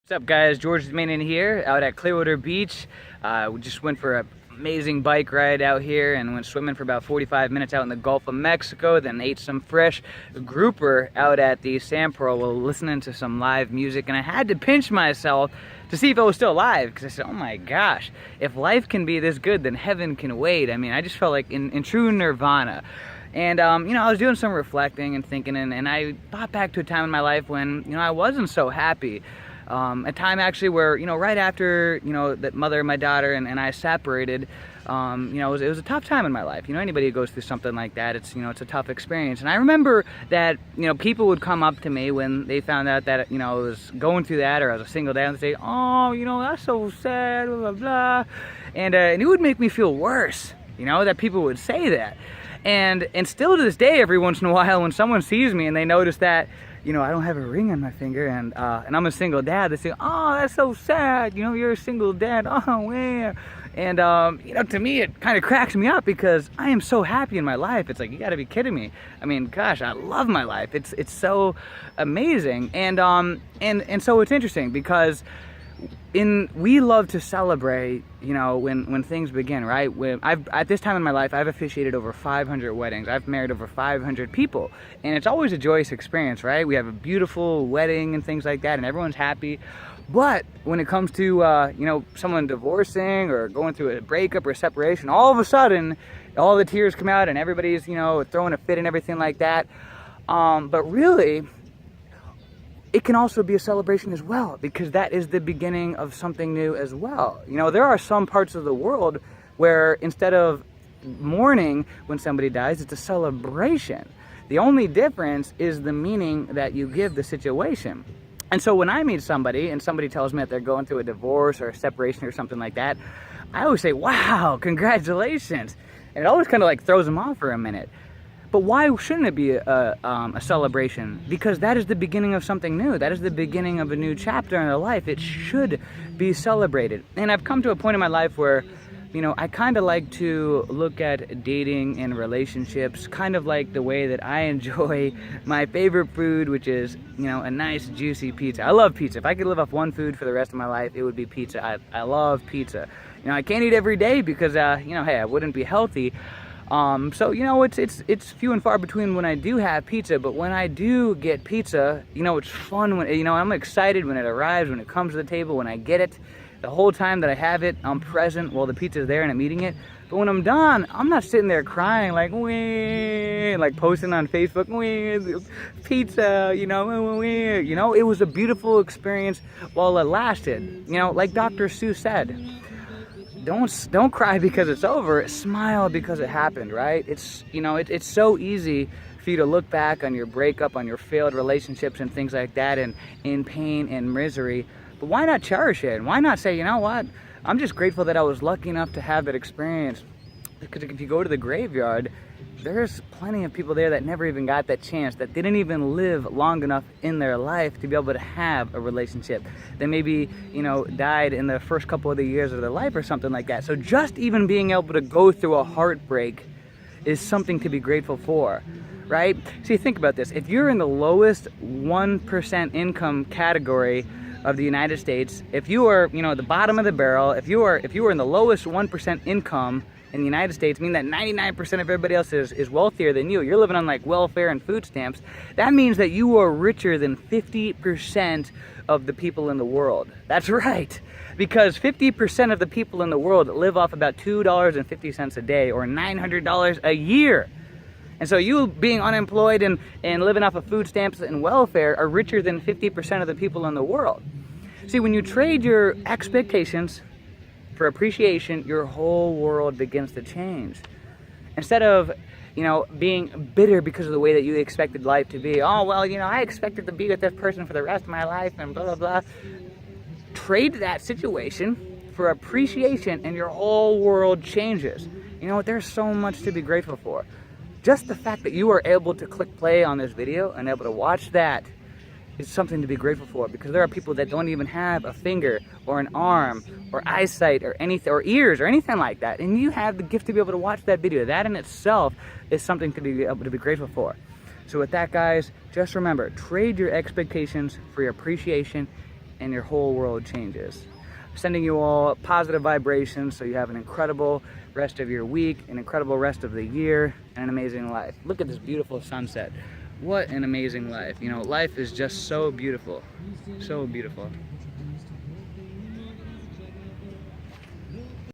What's up, guys? George Mainin here out at Clearwater Beach. We just went for an amazing bike ride out here and went swimming for about 45 minutes out in the Gulf of Mexico, then ate some fresh grouper out at the Sand Pearl while listening to some live music. And I had to pinch myself to see if I was still alive, because I said, oh my gosh, if life can be this good, then heaven can wait. I mean, I just felt like in true nirvana. And, I was doing some reflecting and thinking, and I thought back to a time in my life when, I wasn't so happy. A time actually where, right after, that mother and my daughter and I separated, it was a tough time in my life. Anybody who goes through something like that, it's a tough experience. And I remember that, people would come up to me when they found out that, I was going through that, or I was a single dad, and they'd say, oh, that's so sad, blah, blah, blah. And it would make me feel worse, that people would say that. And still to this day, every once in a while, when someone sees me and they notice that, I don't have a ring on my finger, and I'm a single dad, they say, oh, that's so sad, you're a single dad, oh, yeah. And, to me, it kind of cracks me up, because I am so happy in my life. It's like, you gotta be kidding me. I mean, gosh, I love my life. It's so amazing. And so it's interesting, because we love to celebrate, when things begin, right? At this time in my life, I've officiated over 500 weddings. I've married over 500 people, and it's always a joyous experience, right? We have a beautiful wedding and things like that, and everyone's happy. But when it comes to, someone divorcing or going through a breakup or a separation, all of a sudden, all the tears come out and everybody's, throwing a fit and everything like that. But really, it can also be a celebration as well, because that is the beginning of something new as well. There are some parts of the world where instead of mourning when somebody dies, it's a celebration. The only difference is the meaning that you give the situation. And so when I meet somebody and somebody tells me that they're going through a divorce or a separation or something like that, I always say, wow, congratulations. And it always kind of like throws them off for a minute. But why shouldn't it be a celebration? Because that is the beginning of something new. That is the beginning of a new chapter in their life. It should be celebrated. And I've come to a point in my life where, I kind of like to look at dating and relationships kind of like the way that I enjoy my favorite food, which is, a nice juicy pizza. I love pizza. If I could live off one food for the rest of my life, it would be pizza. I love pizza. I can't eat every day because, hey, I wouldn't be healthy. So, it's few and far between when I do have pizza, but when I do get pizza, it's fun when, I'm excited when it arrives, when it comes to the table, when I get it. The whole time that I have it, I'm present while the pizza's there and I'm eating it. But when I'm done, I'm not sitting there crying like, wee, like posting on Facebook, wee, pizza, wee. It was a beautiful experience while it lasted. Like Dr. Seuss said, don't cry because it's over, smile because it happened, right? It's so easy for you to look back on your breakup, on your failed relationships and things like that, and in pain and misery. But why not cherish it? And why not say, you know what? I'm just grateful that I was lucky enough to have that experience. Because if you go to the graveyard, there's plenty of people there that never even got that chance, that didn't even live long enough in their life to be able to have a relationship. They maybe, died in the first couple of the years of their life or something like that. So just even being able to go through a heartbreak is something to be grateful for, right? See, think about this. If you're in the lowest 1% income category of the United States, if you are, at the bottom of the barrel, if you are in the lowest 1% income in the United States, meaning that 99% of everybody else is wealthier than you, you're living on like welfare and food stamps, that means that you are richer than 50% of the people in the world. That's right, because 50% of the people in the world live off about $2.50 a day, or $900 a year. And so you being unemployed and living off of food stamps and welfare are richer than 50% of the people in the world. See, when you trade your expectations for appreciation, your whole world begins to change. Instead of, being bitter because of the way that you expected life to be. Oh, well, I expected to be with this person for the rest of my life and blah, blah, blah. Trade that situation for appreciation and your whole world changes. There's so much to be grateful for. Just the fact that you are able to click play on this video and able to watch that is something to be grateful for, because there are people that don't even have a finger or an arm or eyesight or anything, or ears or anything like that, and you have the gift to be able to watch that video. That in itself is something to be able to be grateful for. So with that, guys, just remember, trade your expectations for your appreciation and your whole world changes. Sending you all positive vibrations so you have an incredible rest of your week, an incredible rest of the year, and an amazing life. Look at this beautiful sunset. What an amazing life. You know, life is just so beautiful. So beautiful.